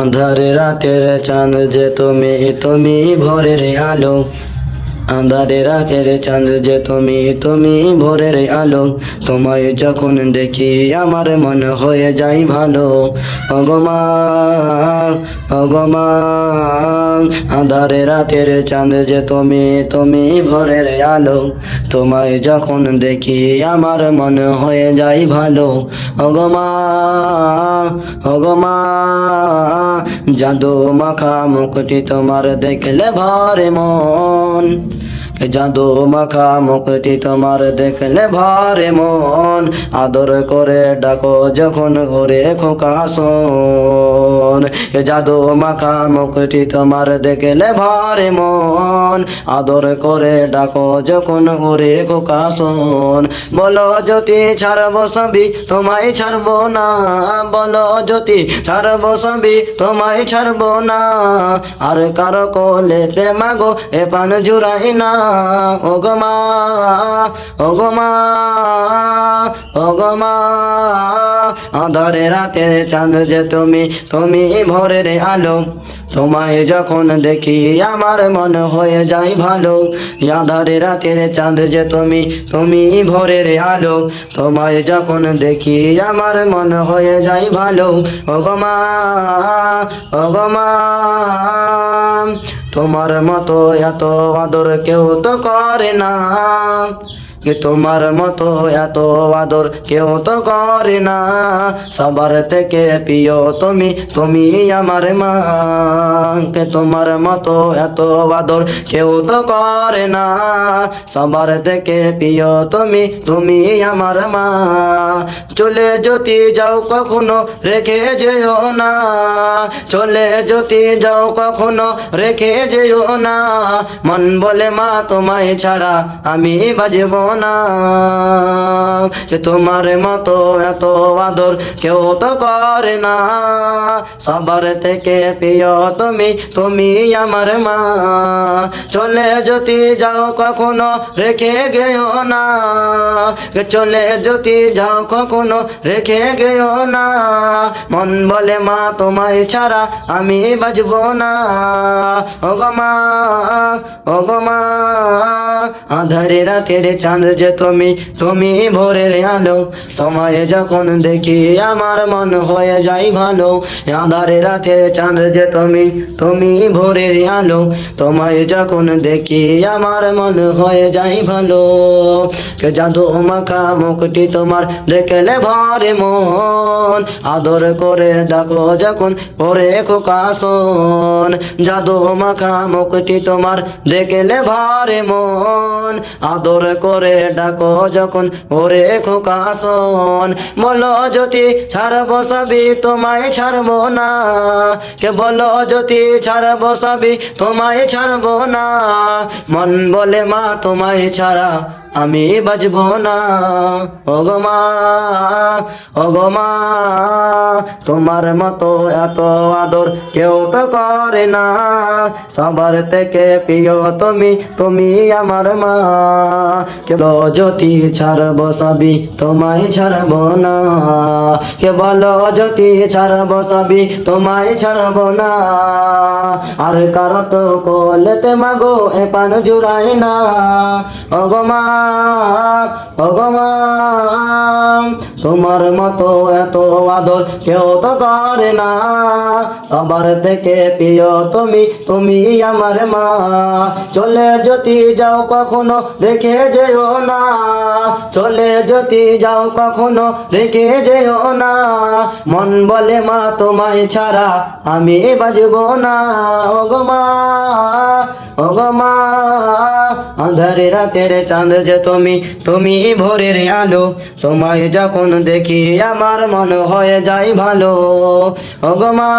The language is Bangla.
আঁধারে রাতের চাঁদ যে তুমি, তুমি ভোরের আলো। আঁধারে রাতের চাঁদ যে তুমি, তুমি ভোরের আলো। তোমায় যখন দেখি আমার মন হয়ে যায় ভালো। ওগো মা, আঁধারে রাতের চাঁদ যে তুমি, তুমি ভোরের আলো। তোমায় যখন দেখি আমার মন হয়ে যায় ভালো। ওগো মা, জাদু মাখা মুখটি তোমার দেখলে ভরে মন। জাদু মাখা মুখটি তোমার দেখলে ভরে মন। আদর করে ডাকো যখন ঘুরে খোকা শোন। জাদু মাখা মুখটি তোমার দেখলে ভরে মন। আদর করে ডাকো যখন ঘুরে খোকা শোন। বলো যদি ছাড়বো সবই তোমায় ছাড়বো না। বলো যদি ছাড়বো সবই তোমায় ছাড়বো না। আর কারো কোলেতে মাগো এ পান জুড়াই না। ওগো মা, আঁধারে রাতের চাঁদ যে তুমি, তুমি ভোরের আলো। তোমায় যখন দেখি আমার মন হয়ে যায় ভালো। আঁধারে রাতের চাঁদ যে তুমি, তুমি ভোরের আলো। তোমায় যখন দেখি আমার মন হয়ে যায় ভালো। ওগো মা, তোমার মতো এত আদর কেউ তো করে না। তোমার মতো এত আদর কেউ তো করে না। সবার থেকে প্রিয় তুমি, তুমি আমার মা। তোমার মতো এত আদর কেউ তো করে না। সবার থেকে প্রিয় তুমি, তুমি আমার মা। চলে যদি যাও কখনো রেখে যেও না। চলে যদি যাও কখনো রেখে যেও না। মন বলে মা তোমায় ছাড়া আমি বাজব না। তোমার মতো এত আদর কেউ তো করে না। সবার থেকে প্রিয় তুমি, তুমি আমার মা। চলে যদি যাও কখনো রেখে গেও না। চলে যদি যাও কখনো রেখে গেও না। মন বলে মা তোমায় ছাড়া আমি বাজব না। ওগো মা, আঁধারে রাতের চাঁদ যে তুমি, তুমি ভোরের আলো। তোমায় যখন দেখি আমার মন হয়ে যায় ভালো। আঁধারে রাতের চাঁদ যে তুমি, তুমি ভোরের আলো। তোমায় যখন দেখি আমার মন হয়ে যায় ভালো। জাদু মাখা মুখটি তোমার দেখলে ভরে মন। আদর করে ডাকো যখন ওরে খোকা শোন। জাদু মাখা মুখটি তোমার দেখলে ভরে মন। আদর করে ডাকো যখন ওরে খোকা শোন। বলো যদি ছাড়বো সবই তোমায় ছাড়বো না। বলো যদি ছাড়বো সবই তোমায় ছাড়বো না। মন বলে মা তোমায় ছাড়া আমি বাজব না। ওগো মা, তোমার মতো এত আদর কেউ তো করে না। সবার থেকে প্রিয় তুমি, তুমি আমার মা। কেবল যদি ছাড়বো সবই তোমায় ছাড়বো না। কেবল যদি ছাড়বো সবই তোমায় ছাড়বো না। আর কারো তো কোলেতে মাগো এ পান জুড়াই না। ওগো মা, তোমার মতো এত আদর কেউ তো করে না। সবার থেকে প্রিয় তুমি, তুমি আমার মা। চলে যদি যাও কখনো রেখে যেও না। চলে যদি যাও কখনো রেখে যেও না। মন বলে মা তোমায় ছাড়া আমি বাজব না। ওগো মা, আঁধারে রাতের চাঁদ যে তুমি, তুমি ভোরের আলো। তোমায় যখন দেখি আমার মন হয়ে যায় ভালো। ওগো মা।